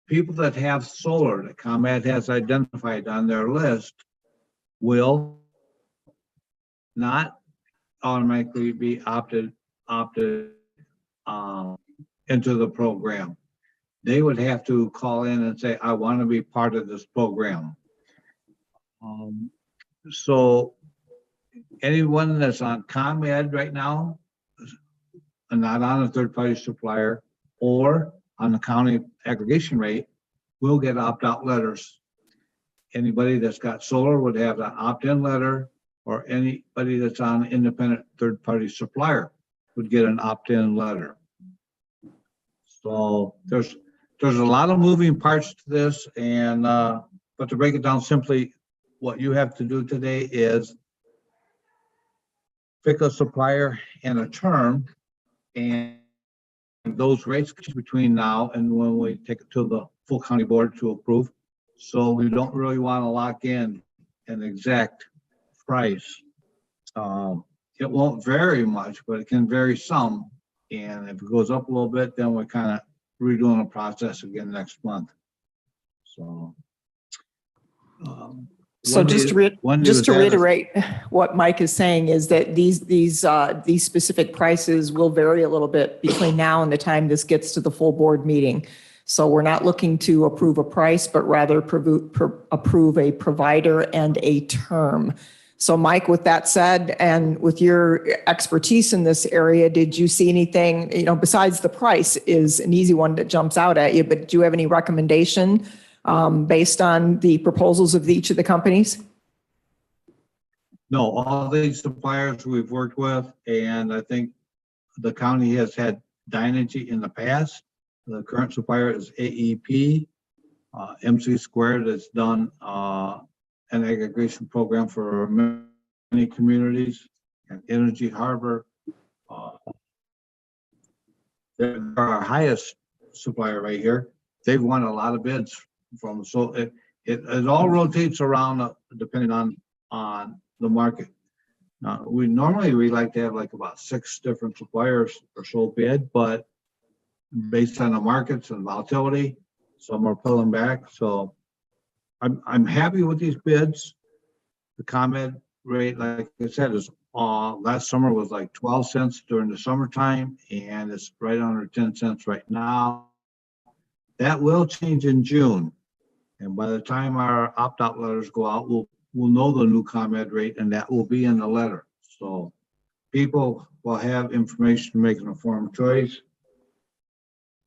People that have solar that ComEd has identified on their list will not automatically be opted into the program. They would have to call in and say, I want to be part of this program. So anyone that's on ComEd right now, and not on a third-party supplier or on the county aggregation rate, will get opt-out letters. Anybody that's got solar would have an opt-in letter, or anybody that's on an independent third-party supplier would get an opt-in letter. So there's a lot of moving parts to this, and but to break it down simply, what you have to do today is pick a supplier and a term, and those rates between now and when we take it to the full county board to approve. So we don't really want to lock in an exact price. It won't vary much, but it can vary some. And if it goes up a little bit, then we're kind of redoing the process again next month. So. So just to reiterate, what Mike is saying is that these specific prices will vary a little bit between now and the time this gets to the full board meeting. So we're not looking to approve a price, but rather approve a provider and a term. So Mike, with that said, and with your expertise in this area, did you see anything, besides the price is an easy one that jumps out at you, but do you have any recommendation based on the proposals of each of the companies? No, all these suppliers we've worked with, and I think the county has had Dynegy in the past. The current supplier is AEP. MC Squared has done an aggregation program for many communities, and Energy Harbor. They're our highest supplier right here. They've won a lot of bids from, so it all rotates around depending on the market. We like to have like about 6 different suppliers or so bid, but based on the markets and volatility, some are pulling back. So I'm happy with these bids. The ComEd rate, like I said, is last summer was like 12 cents during the summertime, and it's right under 10 cents right now. That will change in June. And by the time our opt-out letters go out, we'll know the new ComEd rate, and that will be in the letter. So people will have information to make an informed choice.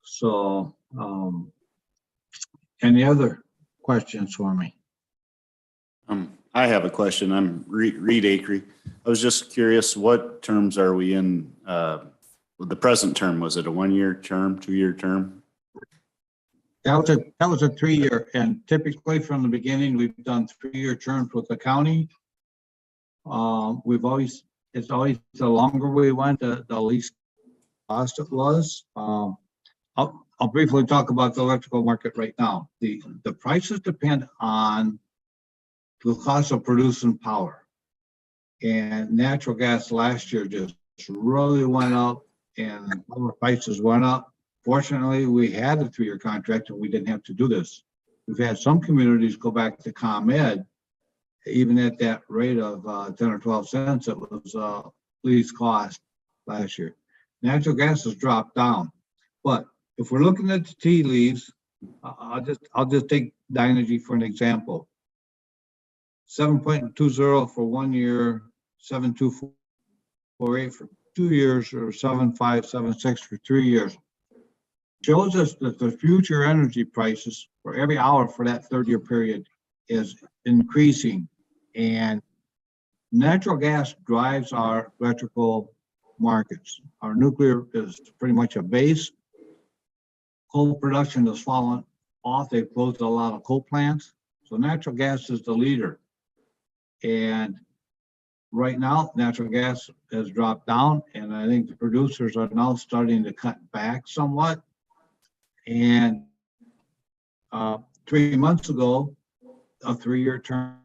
So any other questions for me? I have a question. I'm Reed Acree. I was just curious, what terms are we in? The present term, was it a 1-year term, 2-year term? That was a 3-year, and typically from the beginning, we've done 3-year terms with the county. It's always the longer we went, the least cost it was. I'll briefly talk about the electrical market right now. The prices depend on the cost of producing power. And natural gas last year just really went up, and power prices went up. Fortunately, we had a 3-year contract and we didn't have to do this. We've had some communities go back to ComEd, even at that rate of 10 or 12 cents, it was least cost last year. Natural gas has dropped down. But if we're looking at the tea leaves, I'll just take Dynegy for an example. 7.20 for 1 year, 7.248 for 2 years, or 7.576 for 3 years. Shows us that the future energy prices for every hour for that 3rd-year period is increasing, and natural gas drives our electrical markets. Our nuclear is pretty much a base. Coal production has fallen off. They've closed a lot of coal plants. So natural gas is the leader. And right now, natural gas has dropped down, and I think the producers are now starting to cut back somewhat. And 3 months ago, a 3-year term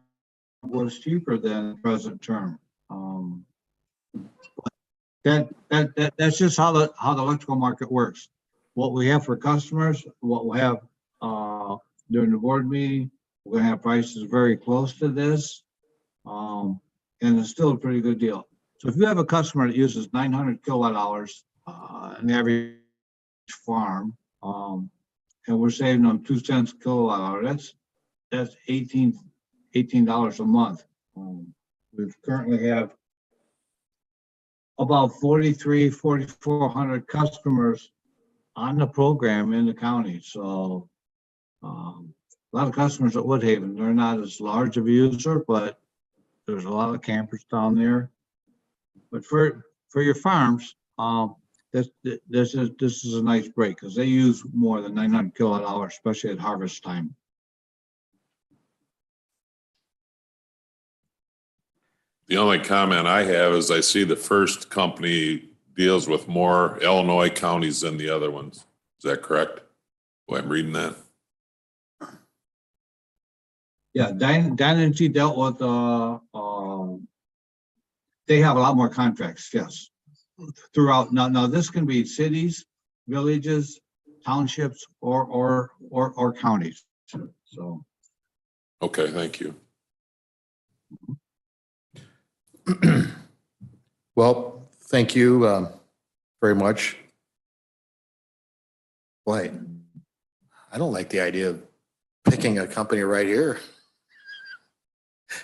was cheaper than the present term. That's just how the electrical market works. What we have for customers, what we have during the board meeting, we're gonna have prices very close to this. And it's still a pretty good deal. So if you have a customer that uses 900 kilowatt hours an average farm, and we're saving them 2 cents a kilowatt hour, that's $18 a month. We currently have about 4,400 customers on the program in the county. So a lot of customers at Woodhaven. They're not as large of a user, but there's a lot of campers down there. But for your farms, this is a nice break because they use more than 900 kilowatt hours, especially at harvest time. The only comment I have is I see the first company deals with more Illinois counties than the other ones. Is that correct? Oh, I'm reading that. Yeah, Dynegy dealt with, they have a lot more contracts, yes. Throughout, now this can be cities, villages, townships, or counties, so. Okay, thank you. Well, thank you very much. Boy, I don't like the idea of picking a company right here.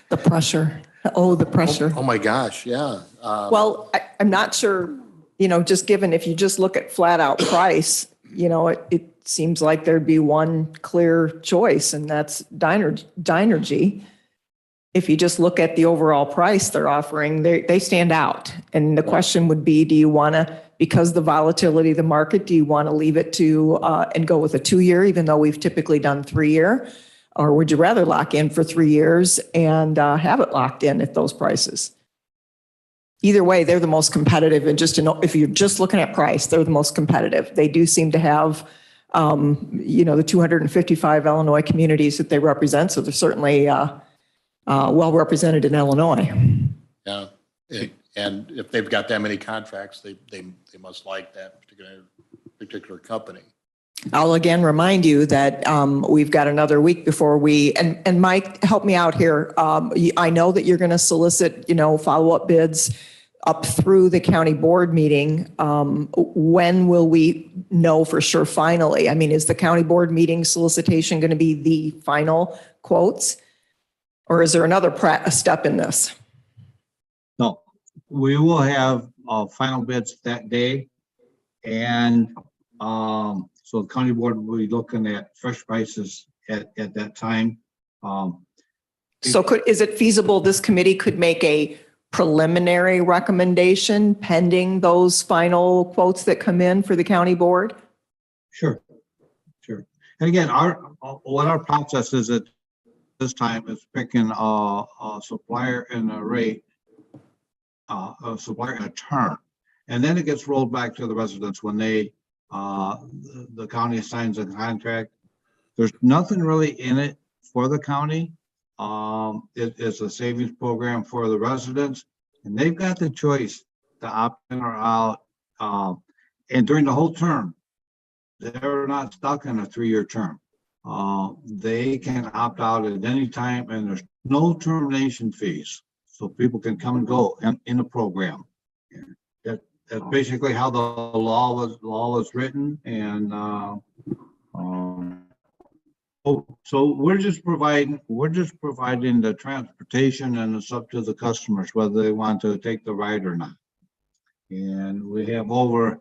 The pressure. Oh, the pressure. Oh my gosh, yeah. Well, I'm not sure, just given, if you just look at flat out price, it seems like there'd be one clear choice, and that's Dynegy. If you just look at the overall price they're offering, they stand out. And the question would be, do you want to, because the volatility of the market, do you want to leave it to and go with a 2-year, even though we've typically done 3-year? Or would you rather lock in for 3 years and have it locked in at those prices? Either way, they're the most competitive. And just to know, if you're just looking at price, they're the most competitive. They do seem to have, the 255 Illinois communities that they represent. So they're certainly well represented in Illinois. Yeah, and if they've got that many contracts, they must like that particular company. I'll again remind you that we've got another week before and Mike, help me out here. I know that you're going to solicit, follow-up bids up through the county board meeting. When will we know for sure finally? I mean, is the county board meeting solicitation going to be the final quotes? Or is there another step in this? No, we will have final bids that day. And so the county board will be looking at fresh prices at that time. So is it feasible this committee could make a preliminary recommendation pending those final quotes that come in for the county board? Sure. And again, what our process is at this time is picking a supplier and a rate, a supplier and a term. And then it gets rolled back to the residents when the county assigns a contract. There's nothing really in it for the county. It's a savings program for the residents, and they've got the choice to opt in or out. And during the whole term, they're not stuck in a 3-year term. They can opt out at any time, and there's no termination fees. So people can come and go in the program. That's basically how the law was written. And so we're just providing the transportation, and it's up to the customers whether they want to take the ride or not. And we have over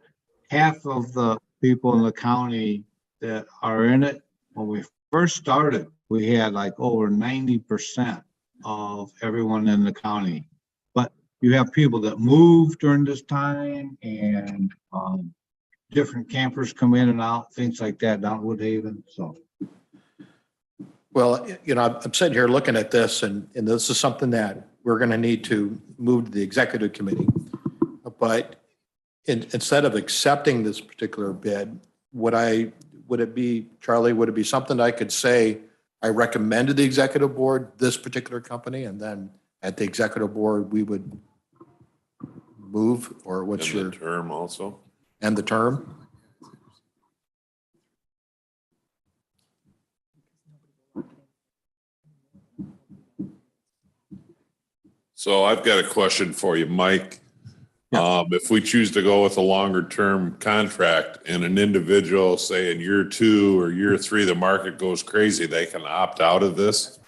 half of the people in the county that are in it. When we first started, we had like over 90% of everyone in the county. But you have people that move during this time, and different campers come in and out, things like that down at Woodhaven. So Well, you know, I'm sitting here looking at this and this is something that we're going to need to move to the executive committee. But instead of accepting this particular bid, would it be, Charlie, would it be something I could say, I recommend to the executive board this particular company, and then at the executive board, we would move, or what's And your, the term also. end the term? So I've got a question for you, Mike. If we choose to go with a longer term contract and an individual, say in year 2 or year 3, the market goes crazy, they can opt out of this?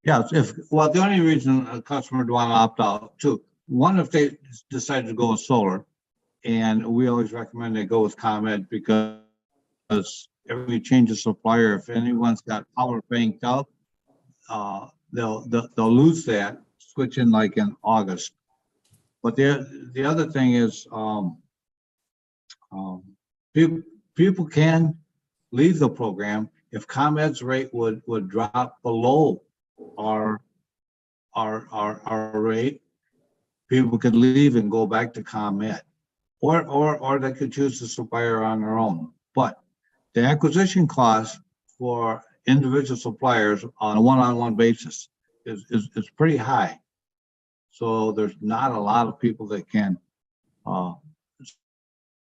Yeah, well, the only reason a customer would want to opt out too, one, if they decide to go with solar, and we always recommend they go with ComEd because every change of supplier, if anyone's got power banked up, they'll lose that, switching like in August. But the other thing is, people can leave the program if ComEd's rate would drop below our rate. People could leave and go back to ComEd, or they could choose the supplier on their own. But the acquisition cost for individual suppliers on a one-on-one basis is pretty high. So there's not a lot of people that can,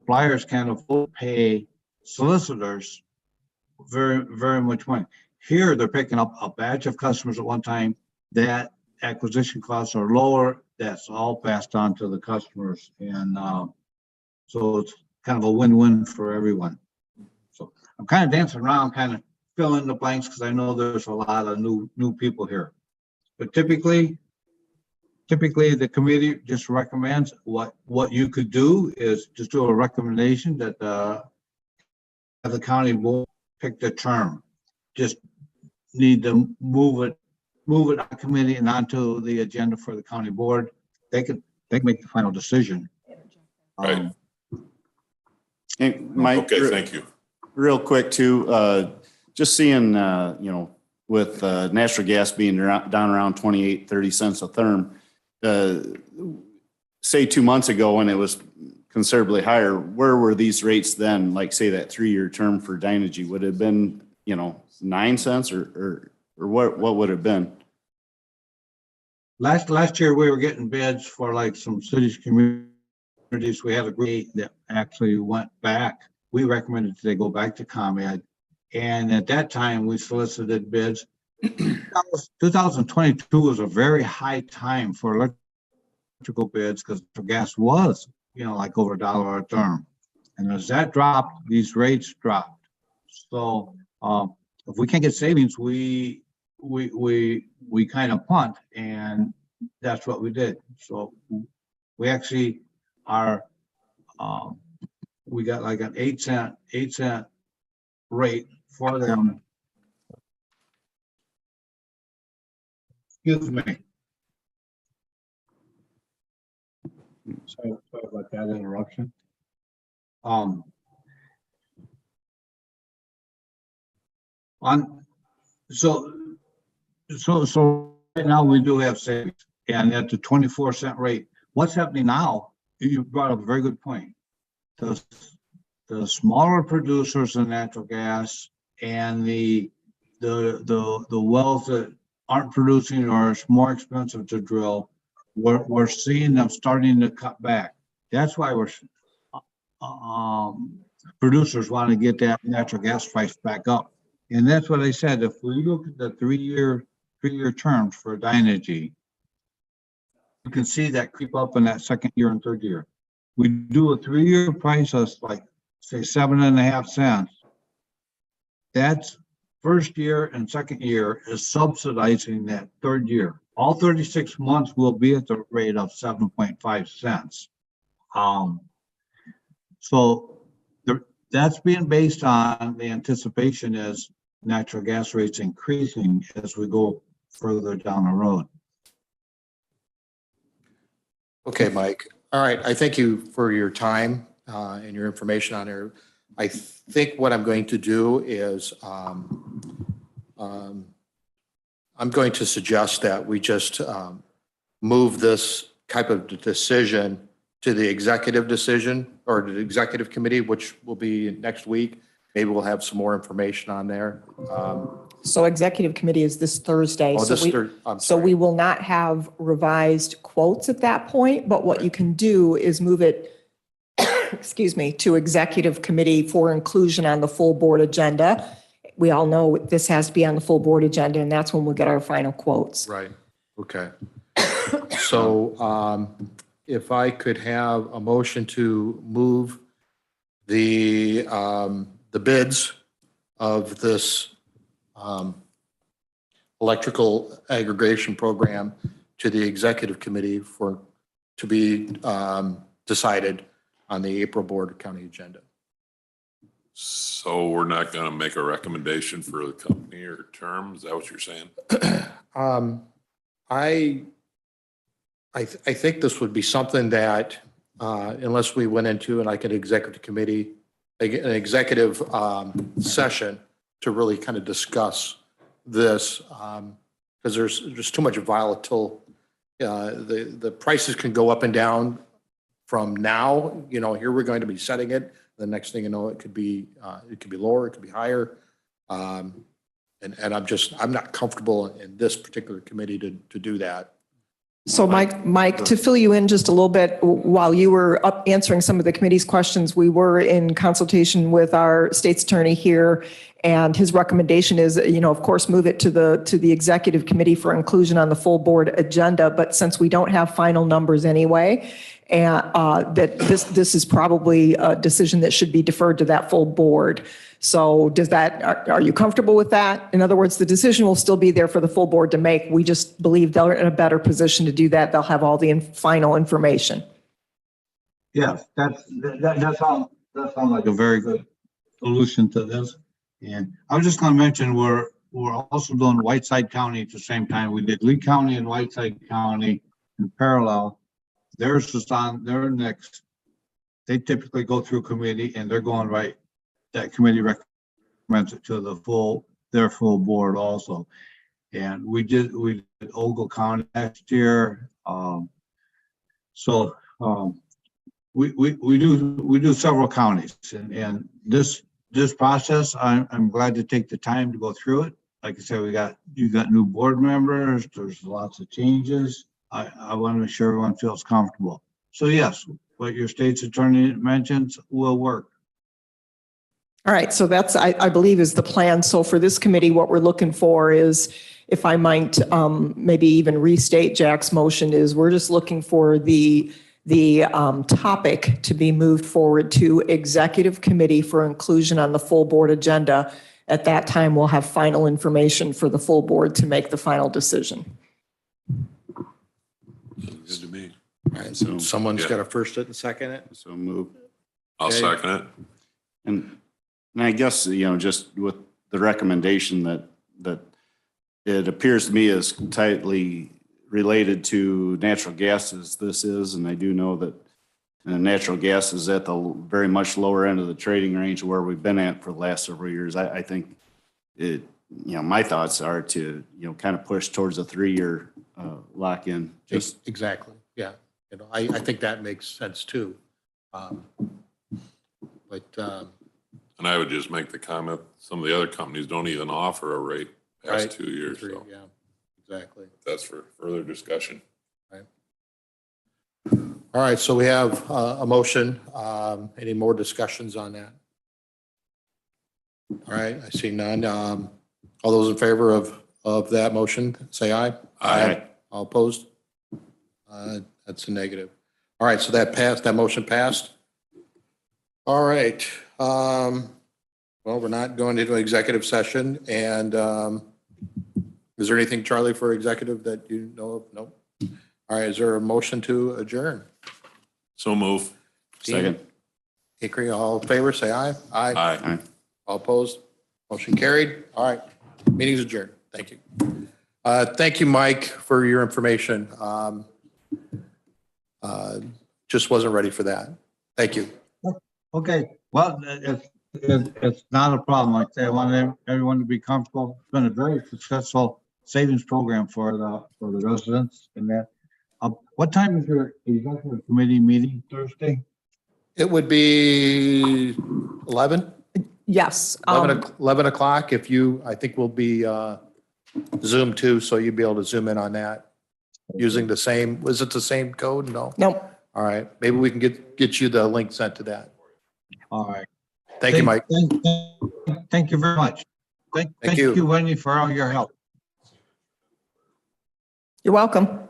suppliers can afford to pay solicitors very, very much money. Here, they're picking up a batch of customers at one time. That acquisition costs are lower. That's all passed on to the customers. And so it's kind of a win-win for everyone. So I'm kind of dancing around, kind of filling in the blanks because I know there's a lot of new people here. But typically the committee just recommends what you could do is just do a recommendation that the county board pick the term. Just need to move it on committee and onto the agenda for the county board. They can make the final decision. Right. Hey, Mike. Okay, thank you. Real quick too, just seeing, with natural gas being down around 28, 30 cents a therm, say 2 months ago when it was considerably higher, where were these rates then? Like say that 3-year term for Dynegy, would it have been, 9 cents or what would it have been? Last year, we were getting bids for like some cities, communities. We had a group that actually went back. We recommended they go back to ComEd. And at that time, we solicited bids. 2022 was a very high time for electrical bids because gas was, like over $1 a therm. And as that dropped, these rates dropped. So if we can't get savings, we kind of punt, and that's what we did. So we actually are, we got like an 8 cent rate for them. Excuse me. Sorry about that interruption. So right now we do have savings, and at the 24-cent rate. What's happening now? You brought up a very good point. The smaller producers of natural gas and the wells that aren't producing or it's more expensive to drill, we're seeing them starting to cut back. That's why producers want to get that natural gas price back up. And that's what I said. If we look at the three-year terms for Dynegy, you can see that creep up in that second year and third year. We do a 3-year price of like, say, 7.5 cents. That's first year and second year is subsidizing that third year. All 36 months will be at the rate of 7.5 cents. So that's being based on the anticipation is natural gas rates increasing as we go further down the road. Okay, Mike. All right. I thank you for your time and your information on there. I think what I'm going to do is I'm going to suggest that we just move this type of decision to the executive decision or the executive committee, which will be next week. Maybe we'll have some more information on there. So executive committee is this Thursday. Oh, So this we- Thur- I'm So sorry. we will not have revised quotes at that point, but what you can do is move it, excuse me, to executive committee for inclusion on the full board agenda. We all know this has to be on the full board agenda, and that's when we'll get our final quotes. Right, okay. So if I could have a motion to move the bids of this electrical aggregation program to the executive committee to be decided on the April Board of County agenda. So we're not going to make a recommendation for the company or term? Is that what you're saying? I think this would be something that, unless we went into like an executive committee, an executive session to really kind of discuss this, because there's too much volatile. The prices can go up and down from now. You know, here we're going to be setting it. The next thing you know, it could be lower, it could be higher. And I'm not comfortable in this particular committee to do that. So Mike, to fill you in just a little bit, while you were up answering some of the committee's questions, we were in consultation with our state's attorney here, and his recommendation is, of course, move it to the executive committee for inclusion on the full board agenda. But since we don't have final numbers anyway, and that this is probably a decision that should be deferred to that full board. So are you comfortable with that? In other words, the decision will still be there for the full board to make. We just believe they're in a better position to do that. They'll have all the final information. Yes, that sounds like a very good solution to this. And I was just gonna mention, we're also doing Whiteside County at the same time. We did Lee County and Whiteside County in parallel. Theirs is on their next. They typically go through committee and they're going right. That committee recommends it to their full board also. And we did Ogle County last year. We do several counties, and this process, I'm glad to take the time to go through it. Like I said, you got new board members, there's lots of changes. I want to make sure everyone feels comfortable. So yes, what your state's attorney mentions will work. All right, so that's, I believe, is the plan. So for this committee, what we're looking for is, if I might maybe even restate Jack's motion, is we're just looking for the topic to be moved forward to executive committee for inclusion on the full board agenda. At that time, we'll have final information for the full board to make the final decision. Good to me. All right, so someone's got to first it and second it. So move. I'll Okay. second it. And I guess, just with the recommendation that it appears to me as tightly related to natural gas as this is, and I do know that natural gas is at the very much lower end of the trading range where we've been at for the last several years. I think it, my thoughts are to, kind of push towards a 3-year lock-in. Just Exactly, yeah. I think that makes sense too. And I would just make the comment, some of the other companies don't even offer a rate past Right. 2 years. So Yeah, exactly. that's for further discussion. All right, so we have a motion. Any more discussions on that? All right, I see none. All those in favor of that motion, say aye. Aye. All opposed? That's a negative. All right, so that passed, that motion passed. All right. Well, we're not going into an executive session, and is there anything, Charlie, for executive that you know of? Nope. All right, is there a motion to adjourn? So move. second. Hickory, all in favor, say aye. Aye. Aye. All opposed? Motion carried. All right, meeting's adjourned. Thank you. Thank you, Mike, for your information. Just wasn't ready for that. Thank you. Okay, well, if It's not a problem. Like I say, I want everyone to be comfortable. It's been a very successful savings program for the residents and that. What time is your executive committee meeting Thursday? It would be 11, Yes. 11 o'clock if you, I think we'll be Zoom too, so you'll be able to zoom in on that using the same, was it the same code? No? Nope. All right, maybe we can get you the link sent to that. All right. Thank you, Mike. Thank you very much. Thank you. you, Wendy, for all your help. You're welcome.